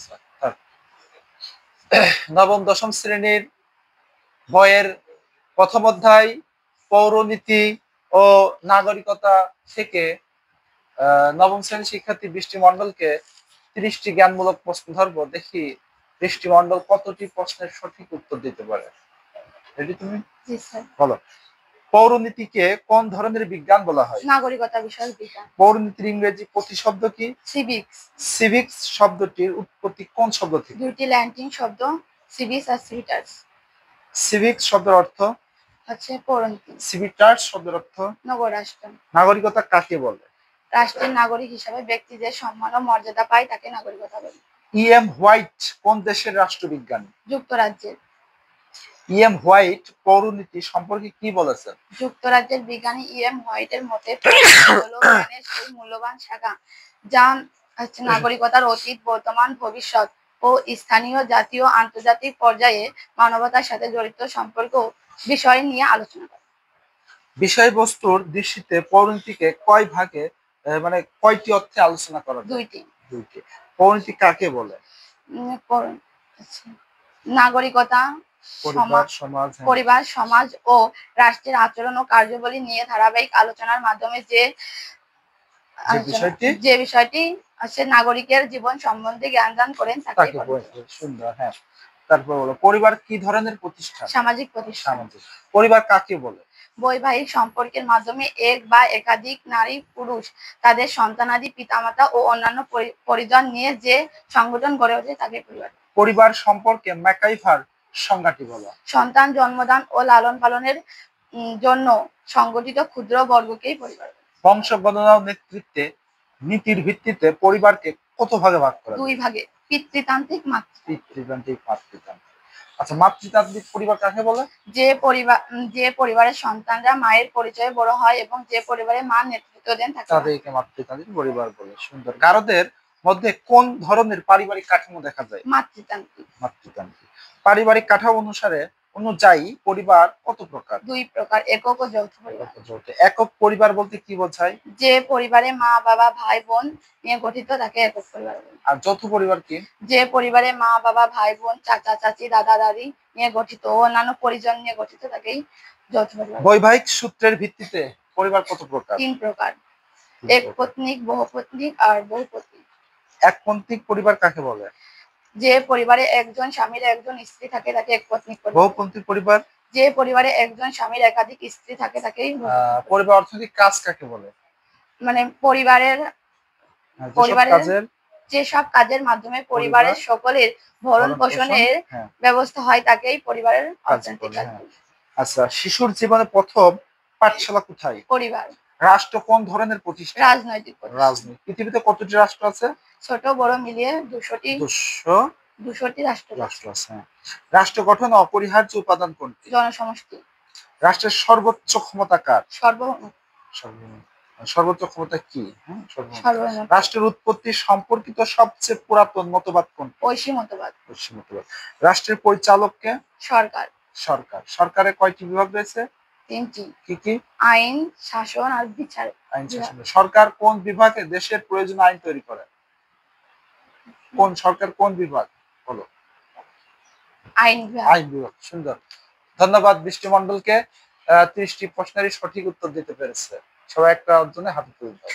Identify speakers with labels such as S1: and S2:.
S1: আচ্ছা, নবম দশম শ্রেণীর বইয়ের প্রথম অধ্যায় পৌরনীতি ও নাগরিকতা থেকে নবম শ্রেণীর শিক্ষার্থী বৃষ্টি মণ্ডলকে 30টি জ্ঞানমূলক প্রশ্ন ধরবো। দেখি বৃষ্টি মণ্ডল কতটি প্রশ্নের সঠিক উত্তর দিতে পারে। রেডি তুমি?
S2: জি স্যার।
S1: বলো, পৌরনীতিকে কোন ধরনের বিজ্ঞান বলা হয়?
S2: নাগরিকতা বিষয়ক বিজ্ঞান।
S1: পৌরনীতির ইংরেজি প্রতিশব্দ কি?
S2: সিভিক্স।
S1: সিভিক্স শব্দটির উৎপত্তি কোন শব্দ থেকে?
S2: দুইটি ল্যাটিন শব্দ, সিভিস আর সিভিটাস।
S1: সিভিক্স শব্দের অর্থ
S2: হচ্ছে পৌরনীতি।
S1: সিভিটাস শব্দের অর্থ
S2: নগরাষ্ট্র।
S1: নাগরিকতা কাকে বলে?
S2: রাষ্ট্রের নাগরিক হিসাবে ব্যক্তি যে সম্মান ও মর্যাদা পায় তাকে নাগরিকতা বলে।
S1: ইএম হোয়াইট কোন দেশের রাষ্ট্রবিজ্ঞানী?
S2: যুক্তরাজ্যের।
S1: ইএম হোয়াইট পৌরনীতি সম্পর্কে কি বলেছেন?
S2: যুক্তরাজ্যের বিজ্ঞানী ইএম হোয়াইটের মতে পৌরনীতি হলো জ্ঞানের সেই মূল্যবান শাখা যা নাগরিকতার অতীত, বর্তমান, ভবিষ্যৎ ও স্থানীয়, জাতীয়, আন্তর্জাতিক পর্যায়ে মানবতার সাথে জড়িত সম্পর্ক বিষয় নিয়ে আলোচনা করে।
S1: বিষয়বস্তুর দৃষ্টিতে পৌরনীতিকে কয় ভাগে মানে কয়টি অর্থে আলোচনা করা যায়?
S2: দুইটি।
S1: পৌরনীতি কাকে বলে?
S2: নাগরিকতা, পরিবার, সমাজ ও রাষ্ট্রের আচরণ ও কার্যাবলী নিয়ে ধারাবাহিক আলোচনার মাধ্যমে যে বিষয়টি নাগরিকের জীবন সম্বন্ধে জ্ঞান দান করেন তাকে বলে।
S1: সুন্দর, হ্যাঁ। তারপর বলো, পরিবার কি ধরনের প্রতিষ্ঠান?
S2: সামাজিক প্রতিষ্ঠান।
S1: পরিবার কাকে বলে?
S2: বৈবাহিক সম্পর্কের মাধ্যমে এক বা একাধিক নারী পুরুষ তাদের সন্তানাদি, পিতামাতা ও অন্যান্য পরিজন নিয়ে যে সংগঠন গড়ে ওঠে তাকে পরিবার।
S1: পরিবার সম্পর্কে ম্যাকাইভার সংজ্ঞাটি বলো।
S2: সন্তান জন্মদান ও লালন পালনের জন্য সংগঠিত ক্ষুদ্র বর্গকেই পরিবার।
S1: বংশ গণনা নেতৃত্বে নীতির ভিত্তিতে পরিবারকে কত ভাগে ভাগ করা?
S2: দুই ভাগে, পিতৃতান্ত্রিক,
S1: মাতৃতান্ত্রিক। আচ্ছা, মাতৃতান্ত্রিক পরিবার কাকে বলে?
S2: যে পরিবারের সন্তানরা মায়ের পরিচয়ে বড় হয় এবং যে পরিবারে মা নেতৃত্ব দেন
S1: তাদেরকে মাতৃতান্ত্রিক পরিবার বলে। সুন্দর। গারদের মধ্যে কোন ধরনের পারিবারিক কাঠামো দেখা যায়?
S2: মাতৃতান্ত্রিক।
S1: পারিবারিক কাঠামো অনুযায়ী পরিবার কত প্রকার?
S2: দুই প্রকার, একক ও যৌথ পরিবার।
S1: একক পরিবার বলতে কি বোঝায়?
S2: যে পরিবারে মা, বাবা, ভাই, বোন নিয়ে গঠিত তাকে একক পরিবার বলে।
S1: আর যৌথ পরিবার কি?
S2: যে পরিবারে মা, বাবা, ভাই, বোন, চাচা, চাচি, দাদা, দাদি নিয়ে গঠিত ও অন্যান্য পরিজন নিয়ে গঠিত তাকেই যৌথ পরিবার।
S1: বৈবাহিক সূত্রের ভিত্তিতে পরিবার কত প্রকার?
S2: তিন প্রকার, একপত্নিক, বহুপত্নিক আর বহুপত্নিক।
S1: একপত্নিক পরিবার কাকে বলে?
S2: যে পরিবারে একজন স্বামীর একজন স্ত্রী থাকে তাকে একপত্নিক পরিবার।
S1: বহুপত্নিক পরিবার?
S2: যে পরিবারে একজন স্বামীর একাধিক স্ত্রী থাকে তাকেই।
S1: পরিবার অর্থনৈতিক কাজ কাকে বলে?
S2: মানে পরিবারের যেসব কাজের মাধ্যমে পরিবারের সকলের ভরণ পোষণের ব্যবস্থা হয় তাকেই পরিবারের অর্থনৈতিক কাজ বলে।
S1: আচ্ছা, শিশুর জীবনে প্রথম পাঠশালা কোথায়?
S2: পরিবার।
S1: রাষ্ট্র কোন ধরনের প্রতিষ্ঠান?
S2: রাজনৈতিক প্রতিষ্ঠান।
S1: পৃথিবীতে কতটি রাষ্ট্র আছে?
S2: ছোট বড় মিলিয়ে 200টি রাষ্ট্র আছে।
S1: রাষ্ট্র গঠনে অপরিহার্য উপাদান কোনটি?
S2: জনসমষ্টি।
S1: রাষ্ট্রের সর্বোচ্চ ক্ষমতা কার? সর্বোচ্চ ক্ষমতা কি? রাষ্ট্রের উৎপত্তি সম্পর্কিত সবচেয়ে পুরাতন মতবাদ কোনটি?
S2: ঐশী মতবাদ।
S1: রাষ্ট্রের পরিচালককে?
S2: সরকার।
S1: সরকারের কয়টি বিভাগ রয়েছে?
S2: 3টি।
S1: কি?
S2: আইন, শাসন আর বিচার।
S1: সরকার কোন বিভাগে দেশের প্রয়োজনে আইন তৈরি করে? সরকার কোন বিভাগ বলো?
S2: আইন
S1: বিভাগ। সুন্দর, ধন্যবাদ বৃষ্টি মণ্ডলকে। 30টি প্রশ্নেরই সঠিক উত্তর দিতে পেরেছে। সবাই একটা অর্জনে হাতে তুলে দাও।